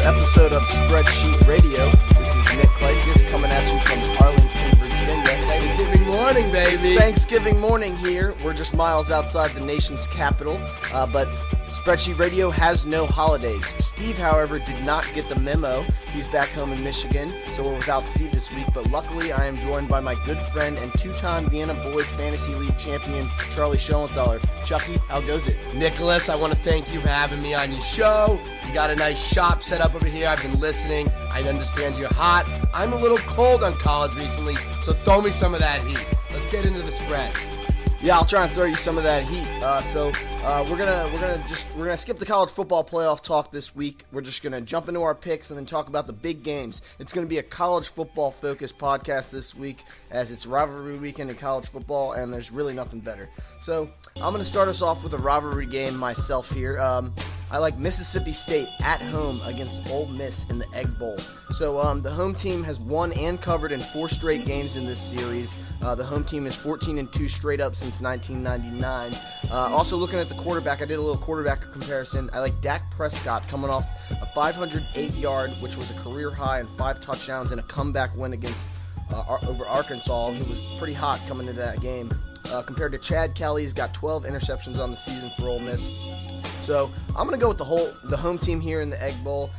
episode of Spreadsheet Radio. This is Nick Claykus coming at you from Arlington, Virginia. Thanksgiving morning, baby. It's Thanksgiving morning here. We're just miles outside the nation's capital, but Spreadsheet Radio has no holidays. Steve, however, did not get the memo. He's back home in Michigan, so we're without Steve this week. But luckily, I am joined by my good friend and two-time Vienna Boys Fantasy League champion, Charlie Schoenthaler. Chucky, how goes it? Nicholas, I want to thank you for having me on your show. You got a nice shop set up over here. I've been listening. I understand you're hot. I'm a little cold on college recently, so throw me some of that heat. Let's get into the spread. Yeah, I'll try and throw you some of that heat. We're gonna skip the college football playoff talk this week. We're just gonna jump into our picks and then talk about the big games. It's gonna be a college football focused podcast this week, as it's rivalry weekend in college football, and there's really nothing better. So I'm gonna start us off with a rivalry game myself here. I like Mississippi State at home against Ole Miss in the Egg Bowl. So the home team has won and covered in 4 straight games in this series. The home team is 14-2 straight up since 1999. Also looking at the quarterback, I did a little quarterback comparison. I like Dak Prescott coming off a 508-yard, which was a career high, and 5 touchdowns in a comeback win against over Arkansas, who was pretty hot coming into that game. Compared to Chad Kelly, he's got 12 interceptions on the season for Ole Miss. So I'm going to go with the home team here in the Egg Bowl.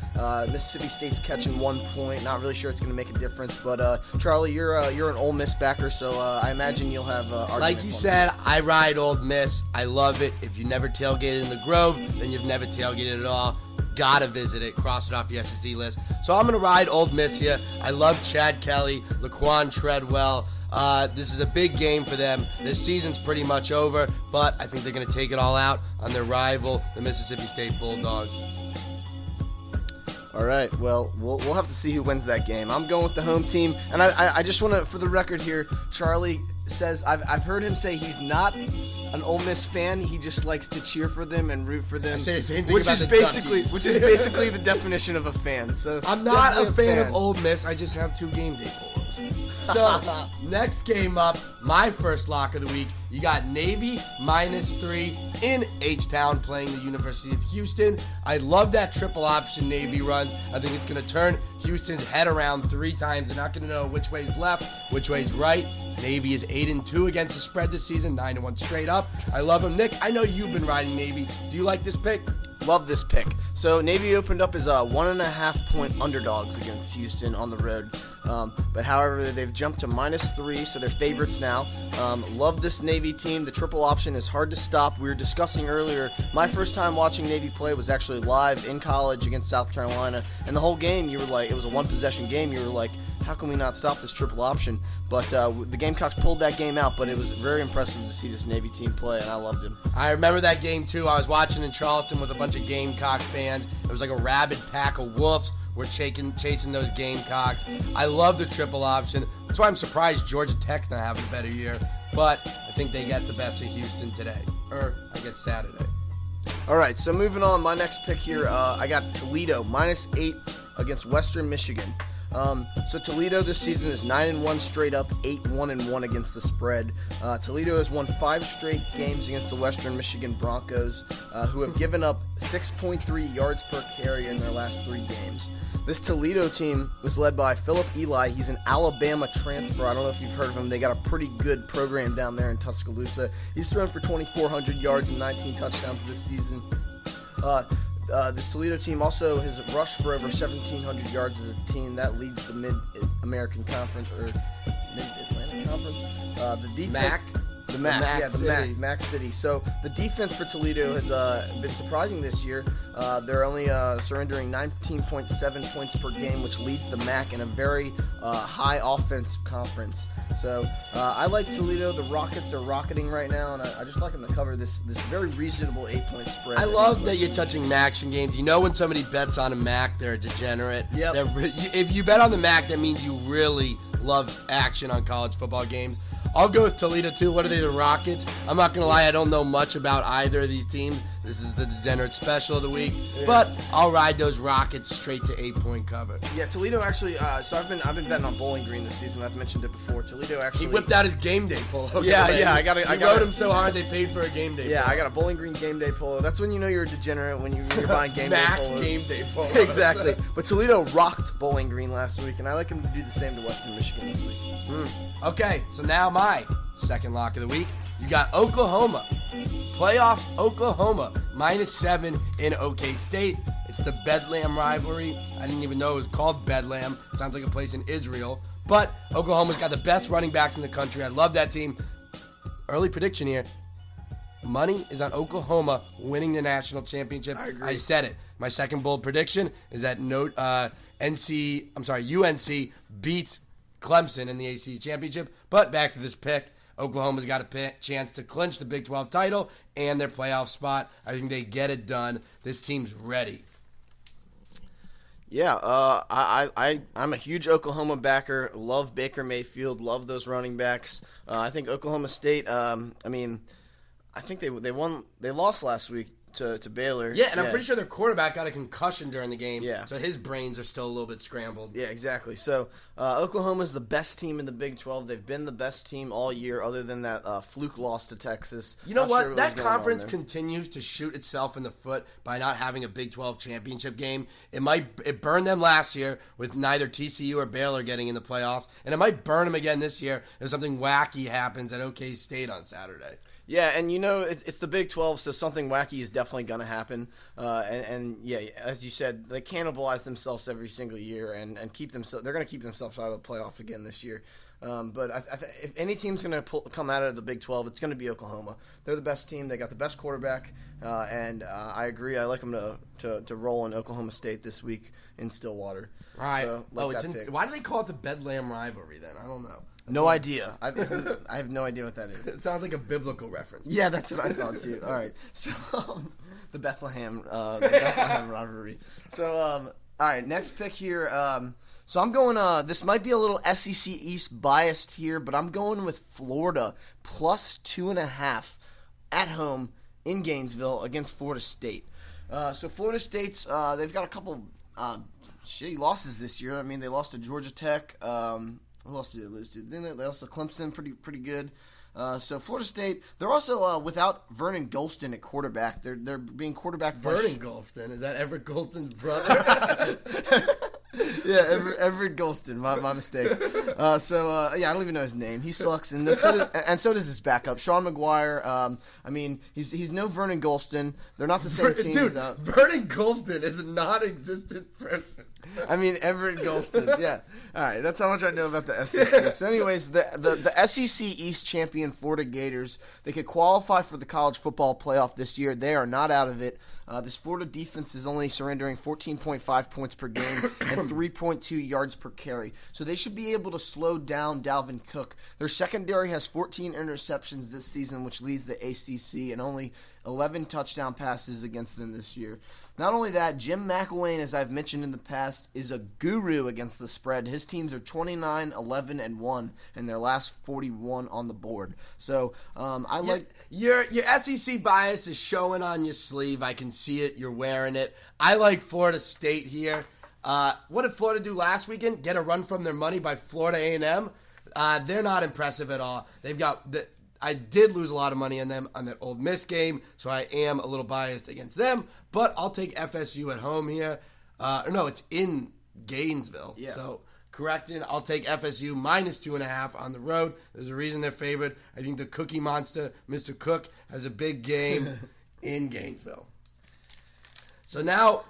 Mississippi State's catching 1 point. Not really sure it's going to make a difference. But Charlie, you're an Ole Miss backer, so I imagine you'll have argument. Like you said, I ride Ole Miss. I love it. If you never tailgated in the Grove, then you've never tailgated at all. Gotta visit it. Cross it off the SEC list. So I'm going to ride Ole Miss here. I love Chad Kelly, Laquan Treadwell. This is a big game for them. This season's pretty much over, but I think they're going to take it all out on their rival, the Mississippi State Bulldogs. All right, well, we'll have to see who wins that game. I'm going with the home team, and I just want to, for the record here, Charlie says, I've heard him say he's not an Ole Miss fan. He just likes to cheer for them and root for them, I say the same thing which about is the basically Duckies. the definition of a fan. So I'm not a fan of Ole Miss. I just have 2 game day polos. So, next game up, my first lock of the week, you got Navy -3 in H-Town playing the University of Houston. I love that triple option Navy runs. I think it's going to turn Houston's head around 3 times. They're not going to know which way's left, which way's right. Navy is 8-2 against the spread this season, 9-1 straight up. I love them. Nick, I know you've been riding Navy. Do you like this pick? Love this pick. So Navy opened up as 1.5 point underdogs against Houston on the road. But however, they've jumped to -3, so they're favorites now. Love this Navy team. The triple option is hard to stop. We were discussing earlier, my first time watching Navy play was actually live in college against South Carolina. And the whole game, you were like, it was a 1-possession game. You were like, how can we not stop this triple option? But the Gamecocks pulled that game out, but it was very impressive to see this Navy team play, and I loved him. I remember that game, too. I was watching in Charleston with a bunch of Gamecock fans. It was like a rabid pack of wolves were chasing those Gamecocks. I love the triple option. That's why I'm surprised Georgia Tech's not having a better year. But I think they got the best of Houston today. Or, I guess, Saturday. All right, so moving on, my next pick here, I got Toledo, -8 against Western Michigan. So Toledo this season is 9-1 straight up, 8-1 against the spread. Toledo has won 5 straight games against the Western Michigan Broncos, who have given up 6.3 yards per carry in their last 3 games. This Toledo team was led by Philip Eli. He's an Alabama transfer. I don't know if you've heard of him. They got a pretty good program down there in Tuscaloosa. He's thrown for 2,400 yards and 19 touchdowns this season. This Toledo team also has rushed for over 1,700 yards as a team. That leads the Mid-American Conference, or Mid-Atlantic Conference. The defense, MAC City. So the defense for Toledo has been surprising this year. They're only surrendering 19.7 points per game, which leads the MAC in a very high offense conference. So I like Toledo. The Rockets are rocketing right now, and I just like them to cover this very reasonable 8-point spread. I love that you're touching action games. You know when somebody bets on a MAC, they're a degenerate. Yep. If you bet on the MAC, that means you really love action on college football games. I'll go with Toledo, too. What are they, the Rockets? I'm not going to lie, I don't know much about either of these teams. This is the degenerate special of the week. Yes. But I'll ride those Rockets straight to 8-point cover. Yeah, Toledo actually. So I've been betting on Bowling Green this season. I've mentioned it before. Toledo actually. He whipped out his game day polo. Yeah, I rode him so hard they paid for a game day. Yeah, polo. I got a Bowling Green game day polo. That's when you know you're a degenerate when you're buying game day Mac polos. game day polo. Exactly. But Toledo rocked Bowling Green last week, and I like him to do the same to Western Michigan this week. Okay, so now my second lock of the week. You got Oklahoma. Playoff Oklahoma. -7 in OK State. It's the Bedlam rivalry. I didn't even know it was called Bedlam. It sounds like a place in Israel. But Oklahoma's got the best running backs in the country. I love that team. Early prediction here. Money is on Oklahoma winning the national championship. I agree. I said it. My second bold prediction is that UNC beats Clemson in the ACC championship. But back to this pick. Oklahoma's got a chance to clinch the Big 12 title and their playoff spot. I think they get it done. This team's ready. Yeah, I'm a huge Oklahoma backer. Love Baker Mayfield. Love those running backs. I think Oklahoma State. I think they lost last week to Baylor. Yeah, and I'm pretty sure their quarterback got a concussion during the game. Yeah. So his brains are still a little bit scrambled. Yeah, exactly. So Oklahoma's the best team in the Big 12. They've been the best team all year, other than that fluke loss to Texas. You know Not what? sure That was going on conference there. continues to shoot itself in the foot by not having a Big 12 championship game. It burned them last year with neither TCU or Baylor getting in the playoffs, and it might burn them again this year if something wacky happens at OK State on Saturday. Yeah, and it's the Big 12, so something wacky is definitely going to happen. And yeah, as you said, they cannibalize themselves every single year and keep themselves. They're going to keep themselves out of the playoff again this year. But if any team's going to come out of the Big 12, it's going to be Oklahoma. They're the best team. They got the best quarterback, and I agree. I like them to roll in Oklahoma State this week in Stillwater. All right. So, Why do they call it the Bedlam rivalry then? I don't know. No idea. I have no idea what that is. It sounds like a biblical reference. Yeah, that's what I thought too. All right, so the Bethlehem rivalry. So all right, next pick here. So I'm going. This might be a little SEC East biased here, but I'm going with Florida +2.5 at home in Gainesville against Florida State. So Florida State's they've got a couple shitty losses this year. I mean, they lost to Georgia Tech. Who else did they lose to? Then they lost to Clemson, pretty good. So Florida State, they're also without Vernon Golston at quarterback. They're being quarterback. Vernon Golston, is that Everett Golston's brother? Yeah, Everett Golston. My mistake. Yeah, I don't even know his name. He sucks, and so does his backup, Sean McGuire. I mean, he's no Vernon Golston. They're not the same team. Dude, Vernon Golston is a non-existent person. I mean, Everett Golston. Yeah. All right, that's how much I know about the SEC. So, anyways, the SEC East champion Florida Gators, they could qualify for the college football playoff this year. They are not out of it. This Florida defense is only surrendering 14.5 points per game and 3.2 yards per carry. So they should be able to slow down Dalvin Cook. Their secondary has 14 interceptions this season, which leads the ACC, and only 11 touchdown passes against them this year. Not only that, Jim McElwain, as I've mentioned in the past, is a guru against the spread. His teams are 29, 11, and 1, and their last 41 on the board. So I like your SEC bias is showing on your sleeve. I can see it. You're wearing it. I like Florida State here. What did Florida do last weekend? Get a run from their money by Florida A&M? They're not impressive at all. I did lose a lot of money on them on that Ole Miss game, so I am a little biased against them. But I'll take FSU at home here. No, it's in Gainesville. Yeah. So correcting, I'll take FSU -2.5 on the road. There's a reason they're favored. I think the Cookie Monster, Mr. Cook, has a big game in Gainesville. So now,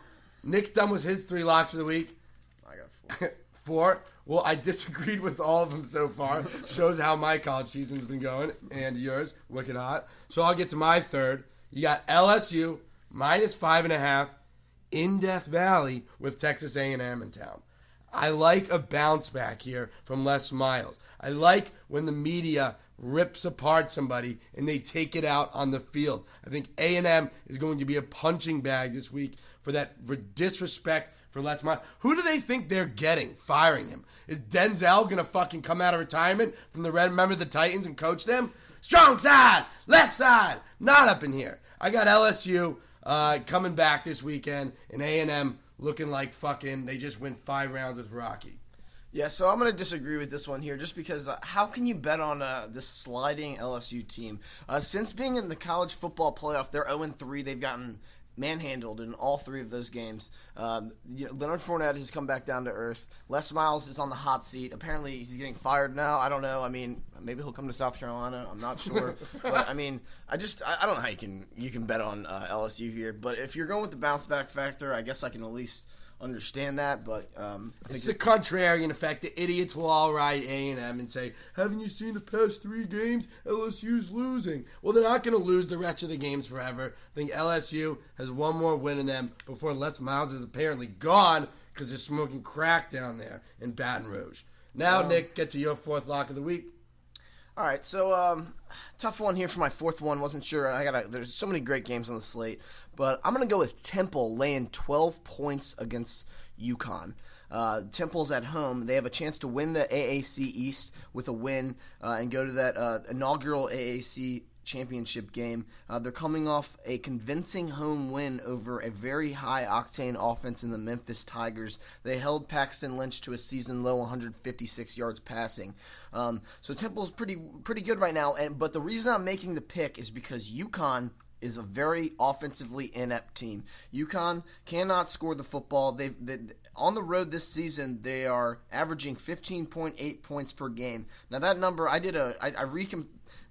Nick's done with his 3 locks of the week. I got 4. 4. Well, I disagreed with all of them so far. Shows how my college season's been going, and yours, wicked hot. So I'll get to my third. You got LSU -5.5 in Death Valley with Texas A&M in town. I like a bounce back here from Les Miles. I like when the media rips apart somebody and they take it out on the field. I think A&M is going to be a punching bag this week for that disrespect for Les Miles. Who do they think they're getting, firing him? Is Denzel going to fucking come out of retirement from the Red Member of the Titans and coach them? Strong side, left side, not up in here. I got LSU coming back this weekend, and A&M looking like fucking, they just went 5 rounds with Rocky. Yeah, so I'm going to disagree with this one here just because how can you bet on this sliding LSU team? Since being in the college football playoff, they're 0-3. They've gotten manhandled in all 3 of those games. Leonard Fournette has come back down to earth. Les Miles is on the hot seat. Apparently, he's getting fired now. I don't know. I mean, maybe he'll come to South Carolina. I'm not sure. But, I mean, I don't know how you can bet on LSU here. But if you're going with the bounce-back factor, I guess I can at least understand that, but I think it's a contrarian effect. The idiots will all write A&M and say, haven't you seen the past 3 games? LSU's losing. Well, they're not going to lose the rest of the games forever. I think LSU has one more win in them before Les Miles is apparently gone because they're smoking crack down there in Baton Rouge. Now, Nick, get to your 4th lock of the week. All right, so tough one here for my 4th one. Wasn't sure. There's so many great games on the slate, but I'm gonna go with Temple laying 12 points against UConn. Temple's at home. They have a chance to win the AAC East with a win and go to that inaugural AAC championship game. They're coming off a convincing home win over a very high-octane offense in the Memphis Tigers. They held Paxton Lynch to a season-low 156 yards passing. So Temple's pretty good right now. But the reason I'm making the pick is because UConn is a very offensively inept team. UConn cannot score the football. They on the road this season, they are averaging 15.8 points per game. Now that number, I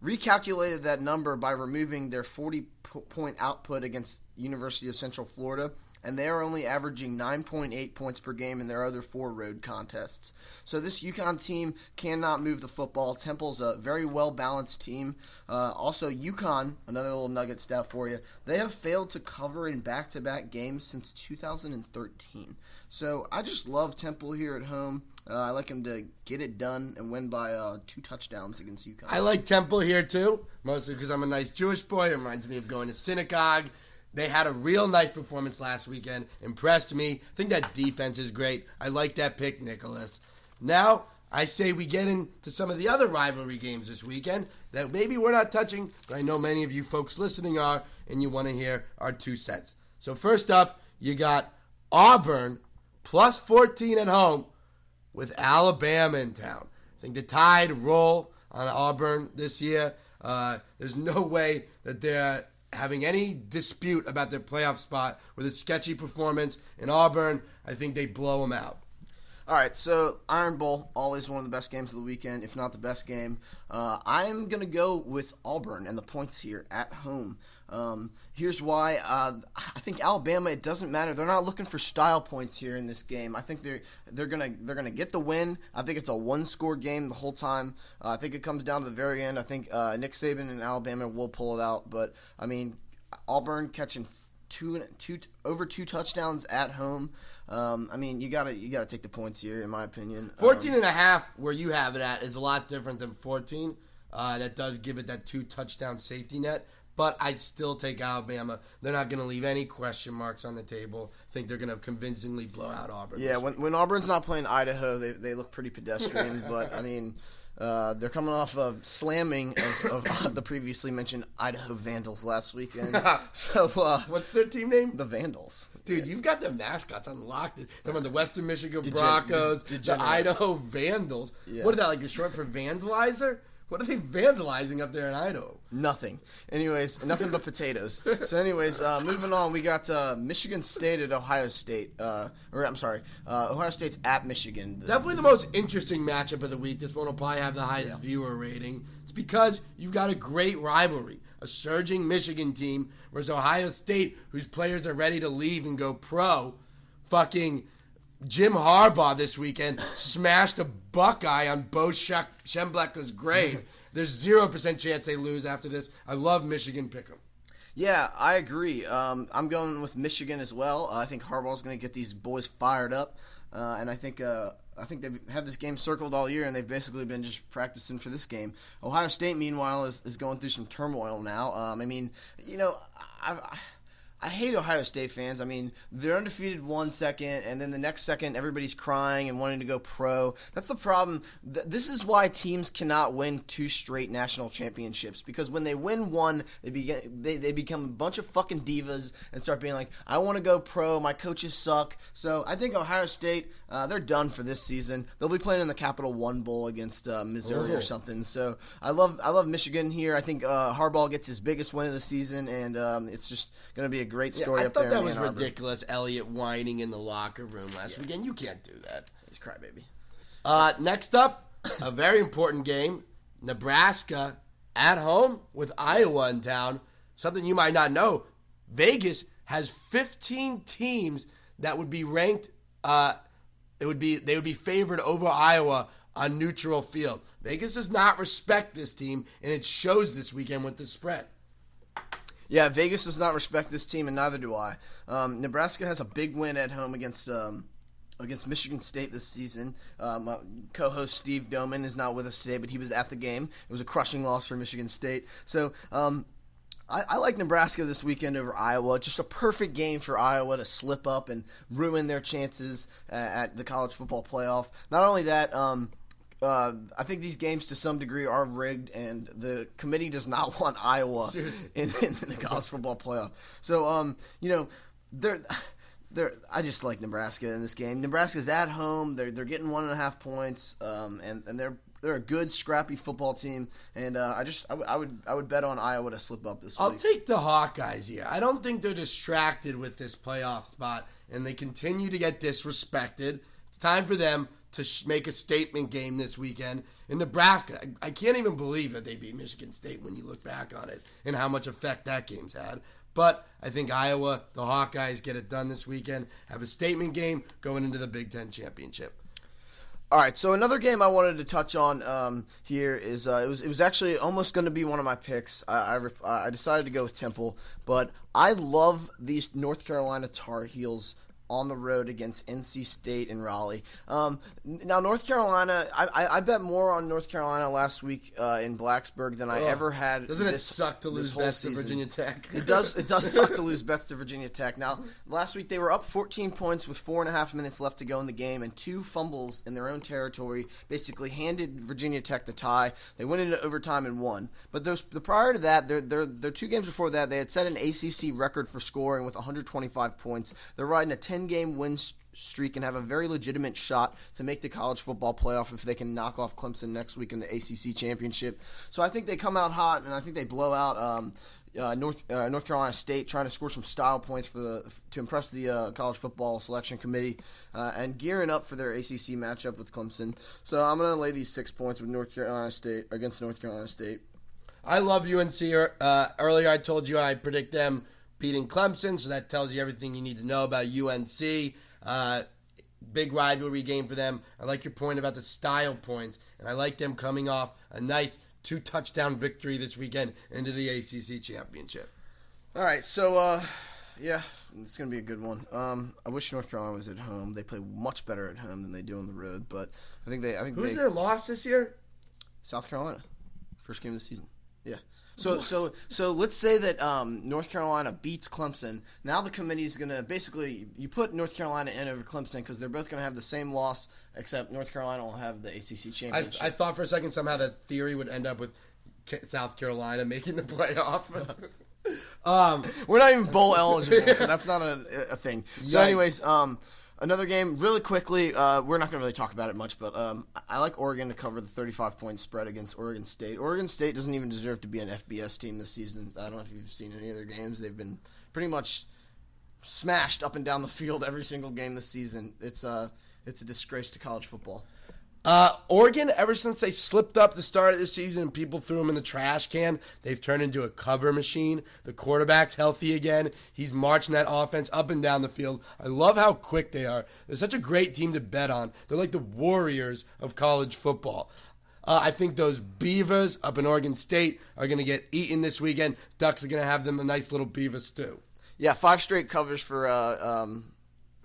recalculated that number by removing their 40-point output against University of Central Florida, and they are only averaging 9.8 points per game in their other 4 road contests. So this UConn team cannot move the football. Temple's a very well-balanced team. Also, UConn, another little nugget stat for you, they have failed to cover in back-to-back games since 2013. So I just love Temple here at home. I like him to get it done and win by 2 touchdowns against UConn. I like Temple here, too, mostly because I'm a nice Jewish boy. It reminds me of going to synagogue. They had a real nice performance last weekend. Impressed me. I think that defense is great. I like that pick, Nicholas. Now, I say we get into some of the other rivalry games this weekend that maybe we're not touching, but I know many of you folks listening are, and you want to hear our 2 cents. So first up, you got Auburn plus 14 at home with Alabama in town. I think the Tide roll on Auburn this year. There's no way that they're having any dispute about their playoff spot with a sketchy performance in Auburn. I think they blow them out. All right, so Iron Bowl, always one of the best games of the weekend, if not the best game. I'm going to go with Auburn and the points here at home. Here's why. I think Alabama, it doesn't matter. They're not looking for style points here in this game. I think they're gonna get the win. I think it's a 1-score game the whole time. I think it comes down to the very end. I think Nick Saban and Alabama will pull it out. But I mean, Auburn catching over 2 touchdowns at home. I mean, you gotta take the points here, in my opinion. 14.5, where you have it at, is a lot different than 14. That does give it that 2 touchdown safety net. But I'd still take Alabama. They're not going to leave any question marks on the table. I think they're going to convincingly blow out Auburn. Yeah, when Auburn's not playing Idaho, they look pretty pedestrian. But, I mean, they're coming off of slamming of the previously mentioned Idaho Vandals last weekend. So what's their team name? The Vandals. Dude, you've got the mascots unlocked. They're on the Western Michigan Broncos, the Idaho Vandals. Yeah. What is that, like the short for vandalizer? What are they vandalizing up there in Idaho? Nothing. Anyways, nothing but potatoes. So anyways, moving on, we got Michigan State at Ohio State. Ohio State's at Michigan. Definitely the most interesting matchup of the week. This one will probably have the highest viewer rating. It's because you've got a great rivalry. A surging Michigan team versus Ohio State, whose players are ready to leave and go pro. Fucking Jim Harbaugh this weekend smashed a Buckeye on Bo Schembechler's grave. There's 0% chance they lose after this. I love Michigan pick'em. Yeah, I agree. I'm going with Michigan as well. I think Harbaugh's going to get these boys fired up, and I think they've had this game circled all year, and they've basically been just practicing for this game. Ohio State, meanwhile, is going through some turmoil now. I mean, you know, I hate Ohio State fans. I mean, they're undefeated 1 second, and then the next second, everybody's crying and wanting to go pro. That's the problem. This is why teams cannot win 2 straight national championships, because when they win one, they become a bunch of fucking divas and start being like, I want to go pro, my coaches suck. So I think Ohio State, they're done for this season. They'll be playing in the Capital One Bowl against Missouri or something. So I love Michigan here. I think Harbaugh gets his biggest win of the season, and it's just going to be a great story up there. I thought that was ridiculous. Elliott whining in the locker room last weekend. You can't do that. He's a crybaby. Next up, a very important game. Nebraska at home with Iowa in town. Something you might not know. Vegas has 15 teams that would be ranked. They would be favored over Iowa on neutral field. Vegas does not respect this team, and it shows this weekend with the spread. Yeah, Vegas does not respect this team, and neither do I. Nebraska has a big win at home against Michigan State this season. My co-host Steve Doman is not with us today, but he was at the game. It was a crushing loss for Michigan State. So I like Nebraska this weekend over Iowa. Just a perfect game for Iowa to slip up and ruin their chances at the college football playoff. Not only that, I think these games to some degree are rigged, and the committee does not want Iowa in the college football playoff. So, I just like Nebraska in this game. Nebraska's at home. They're getting 1.5 points, and they're a good, scrappy football team. And I would bet on Iowa to slip up this week. I'll take the Hawkeyes here. I don't think they're distracted with this playoff spot, and they continue to get disrespected. It's time for them to make a statement game this weekend. In Nebraska, I can't even believe that they beat Michigan State when you look back on it and how much effect that game's had. But I think Iowa, the Hawkeyes, get it done this weekend, have a statement game going into the Big Ten Championship. All right, so another game I wanted to touch on here is it was actually almost going to be one of my picks. I decided to go with Temple, but I love these North Carolina Tar Heels on the road against NC State and Raleigh. Now, North Carolina, I bet more on North Carolina last week in Blacksburg than I ever had. Doesn't it suck to lose bets to Virginia Tech? It does suck to lose bets to Virginia Tech. Now, last week they were up 14 points with 4.5 minutes left to go in the game, and 2 fumbles in their own territory basically handed Virginia Tech the tie. They went into overtime and won. But prior to that, their 2 games before that, they had set an ACC record for scoring with 125 points. They're riding a 10-game win streak and have a very legitimate shot to make the college football playoff if they can knock off Clemson next week in the ACC championship. So I think they come out hot, and I think they blow out North Carolina State, trying to score some style points to impress the college football selection committee, and gearing up for their ACC matchup with Clemson. So I'm going to lay these 6 points with North Carolina State against North Carolina State. I love UNC. Earlier I told you I predict them beating Clemson, so that tells you everything you need to know about UNC. Big rivalry game for them. I like your point about the style points, and I like them coming off a nice 2-touchdown victory this weekend into the ACC championship. All right, so yeah, it's going to be a good one. I wish North Carolina was at home. They play much better at home than they do on the road, but I think Who's their loss this year? South Carolina, first game of the season. Yeah. So let's say that North Carolina beats Clemson. Now the committee is going to basically – you put North Carolina in over Clemson because they're both going to have the same loss, except North Carolina will have the ACC championship. I thought for a second somehow that theory would end up with South Carolina making the playoff. We're not even bowl eligible, so that's not a thing. So anyways, another game, really quickly, we're not going to really talk about it much, but I like Oregon to cover the 35-point spread against Oregon State. Oregon State doesn't even deserve to be an FBS team this season. I don't know if you've seen any of their games. They've been pretty much smashed up and down the field every single game this season. It's a disgrace to college football. Oregon, ever since they slipped up the start of the season and people threw them in the trash can, they've turned into a cover machine. The quarterback's healthy again. He's marching that offense up and down the field. I love how quick they are. They're such a great team to bet on. They're like the Warriors of college football. I think those Beavers up in Oregon State are going to get eaten this weekend. Ducks are going to have them a nice little Beaver stew. Yeah, 5 straight covers for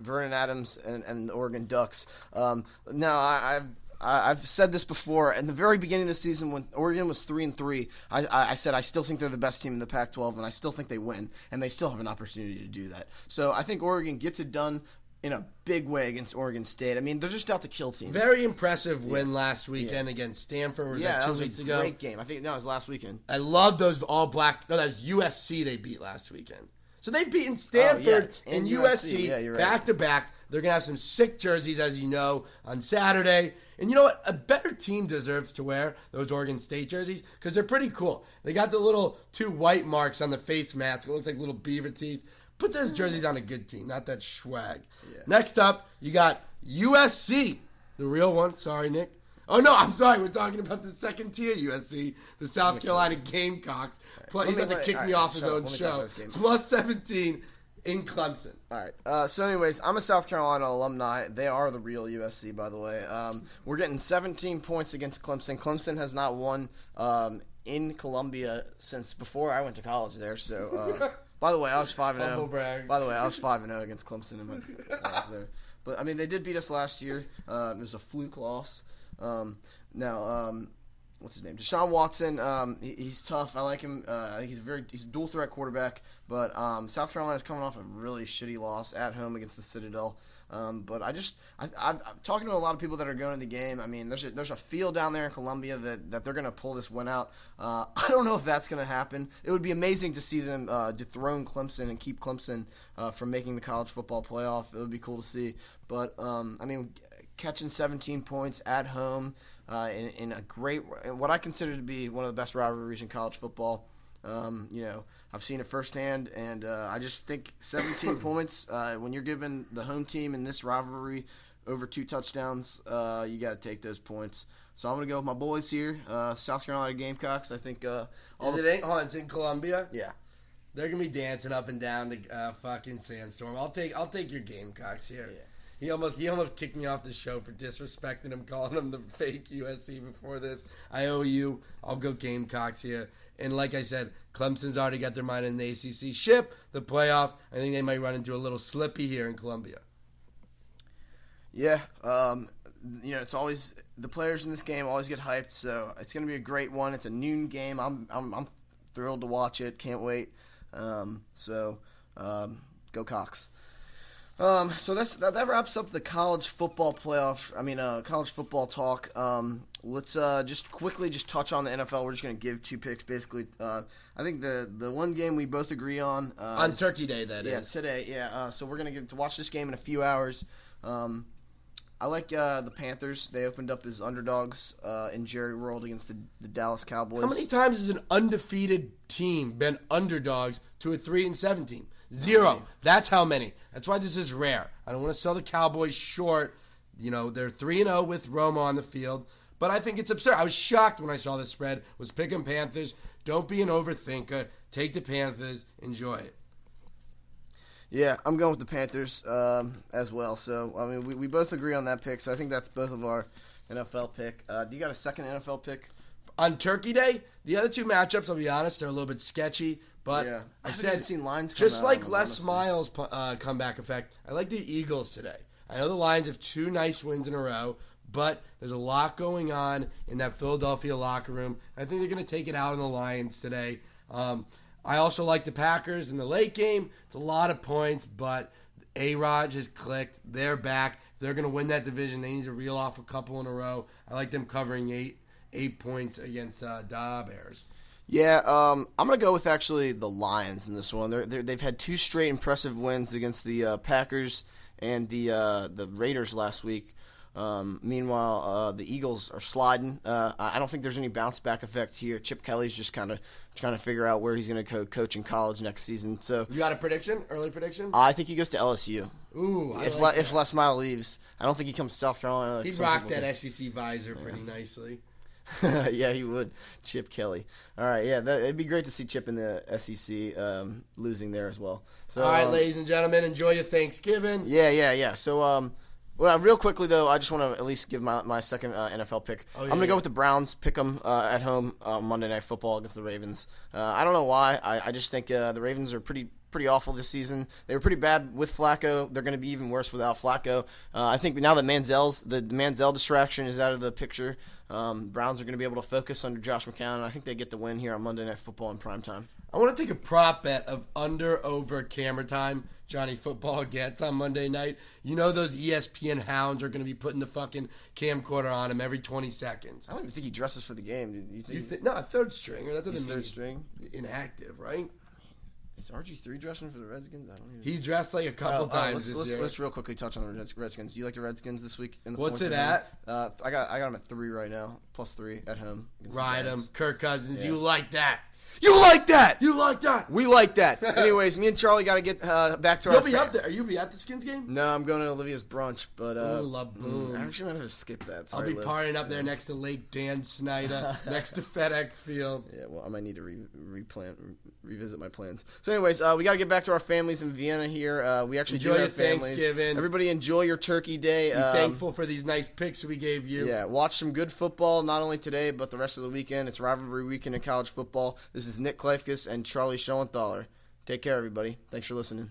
Vernon Adams and the Oregon Ducks. Now, I I've said this before. In the very beginning of the season, when Oregon was 3-3, I said I still think they're the best team in the Pac-12, and I still think they win, and they still have an opportunity to do that. So I think Oregon gets it done in a big way against Oregon State. I mean, they're just out to kill teams. Very impressive win last weekend against Stanford. Was that 2 weeks ago? Great game. I think no, it was last weekend. I love those all black. No, that was USC they beat last weekend. So they've beaten Stanford and USC back to back. They're going to have some sick jerseys, as you know, on Saturday. And you know what? A better team deserves to wear those Oregon State jerseys because they're pretty cool. They got the little 2 white marks on the face mask. It looks like little beaver teeth. Put those jerseys on a good team, not that swag. Yeah. Next up, you got USC, the real one. Sorry, Nick. Oh, no, I'm sorry. We're talking about the second tier USC, the South Carolina Gamecocks. He's going to kick me off his own show. Plus 17 in Clemson. All right. So, anyways, I'm a South Carolina alumni. They are the real USC, by the way. We're getting 17 points against Clemson. Clemson has not won in Columbia since before I went to college there. So, by the way, I was 5-0. By the way, I was 5-0 against Clemson in my class there. But I mean, they did beat us last year. It was a fluke loss. What's his name? Deshaun Watson. He's tough. I like him. He's a dual threat quarterback. But South Carolina's coming off a really shitty loss at home against the Citadel. But I'm talking to a lot of people that are going to the game. I mean, there's a feel down there in Columbia that they're going to pull this win out. I don't know if that's going to happen. It would be amazing to see them dethrone Clemson and keep Clemson from making the college football playoff. It would be cool to see. But I mean, catching 17 points at home in a great, what I consider to be one of the best rivalries in college football. I've seen it firsthand, and I just think 17 points, when you're giving the home team in this rivalry over 2 touchdowns, you got to take those points. So I'm going to go with my boys here, South Carolina Gamecocks. I think it's in Columbia? Yeah. They're going to be dancing up and down the fucking sandstorm. I'll take your Gamecocks here. Yeah. He almost kicked me off the show for disrespecting him, calling him the fake USC before this. I owe you. I'll go Gamecocks here. And like I said, Clemson's already got their mind in the ACC ship, the playoff. I think they might run into a little slippy here in Columbia. Yeah, it's always the players in this game always get hyped, so it's going to be a great one. It's a noon game. I'm thrilled to watch it. Can't wait. Go Cox. So that wraps up the college football playoff. College football talk. Let's just quickly touch on the NFL. We're just going to give 2 picks, basically. I think the one game we both agree on Turkey Day, that is. Yeah, today. Yeah. So we're going to get to watch this game in a few hours. I like the Panthers. They opened up as underdogs in Jerry World against the Dallas Cowboys. How many times has an undefeated team been underdogs to a 3-7 team? 0. That's how many. That's why this is rare. I don't want to sell the Cowboys short. They're 3-0 with Romo on the field. But I think it's absurd. I was shocked when I saw the spread. Was picking Panthers. Don't be an overthinker. Take the Panthers. Enjoy it. Yeah, I'm going with the Panthers as well. So, I mean, we both agree on that pick. So I think that's both of our NFL pick. Do you got a second NFL pick? On Turkey Day, the other 2 matchups, I'll be honest, they're a little bit sketchy. But yeah. I said, seen lines come just out like them, Les Miles' comeback effect, I like the Eagles today. I know the Lions have 2 nice wins in a row, but there's a lot going on in that Philadelphia locker room. I think they're going to take it out on the Lions today. I also like the Packers in the late game. It's a lot of points, but A-Rod has clicked. They're back. They're going to win that division. They need to reel off a couple in a row. I like them covering 8 points against Da Bears. Yeah, I'm going to go with actually the Lions in this one. They've had 2 straight impressive wins against the Packers and the Raiders last week. Meanwhile, the Eagles are sliding. I don't think there's any bounce back effect here. Chip Kelly's just kind of trying to figure out where he's going to coach in college next season. So you got a prediction? Early prediction? I think he goes to LSU. Ooh, if Les Miles leaves, I don't think he comes to South Carolina. He'd rock that SEC visor pretty nicely. Yeah, he would. Chip Kelly. All right, yeah, it'd be great to see Chip in the SEC losing there as well. So, all right, ladies and gentlemen, enjoy your Thanksgiving. Yeah. So, real quickly, though, I just want to at least give my second NFL pick. I'm going to go with the Browns, pick them at home Monday Night Football against the Ravens. I don't know why. I just think the Ravens are pretty pretty awful this season. They were pretty bad with Flacco. They're going to be even worse without Flacco. I think now that the Manziel distraction is out of the picture, Browns are going to be able to focus under Josh McCown, and I think they get the win here on Monday Night Football in primetime. I want to take a prop bet of under/over camera time Johnny Football gets on Monday night. You know those ESPN hounds are going to be putting the fucking camcorder on him every 20 seconds. I don't even think he dresses for the game. Do you think? No, a third stringer. That doesn't He's mean third string? inactive, right? Is RG3 dressing for the Redskins? I don't even. He's dressed like a couple times this year. Let's real quickly touch on the Redskins. Do you like the Redskins this week? What's it at? I got them at 3 right now, +3 at home. Ride them, Kirk Cousins. Yeah. You like that? You like that? You like that? We like that. Anyways, me and Charlie got to get back to our. You'll be up there. Are you be at the Skins game? No, I'm going to Olivia's brunch, but boom. I actually might have to skip that. I'll be partying up there next to Lake Dan Snyder, next to FedEx Field. Yeah, well, I might need to revisit my plans. So, anyways, we got to get back to our families in Vienna here. We actually enjoy do have your families. Thanksgiving. Everybody enjoy your Turkey Day. Be thankful for these nice picks we gave you. Yeah, watch some good football, not only today, but the rest of the weekend. It's rivalry weekend in college football. This is Nick Kleifkes and Charlie Schoenthaler. Take care, everybody. Thanks for listening.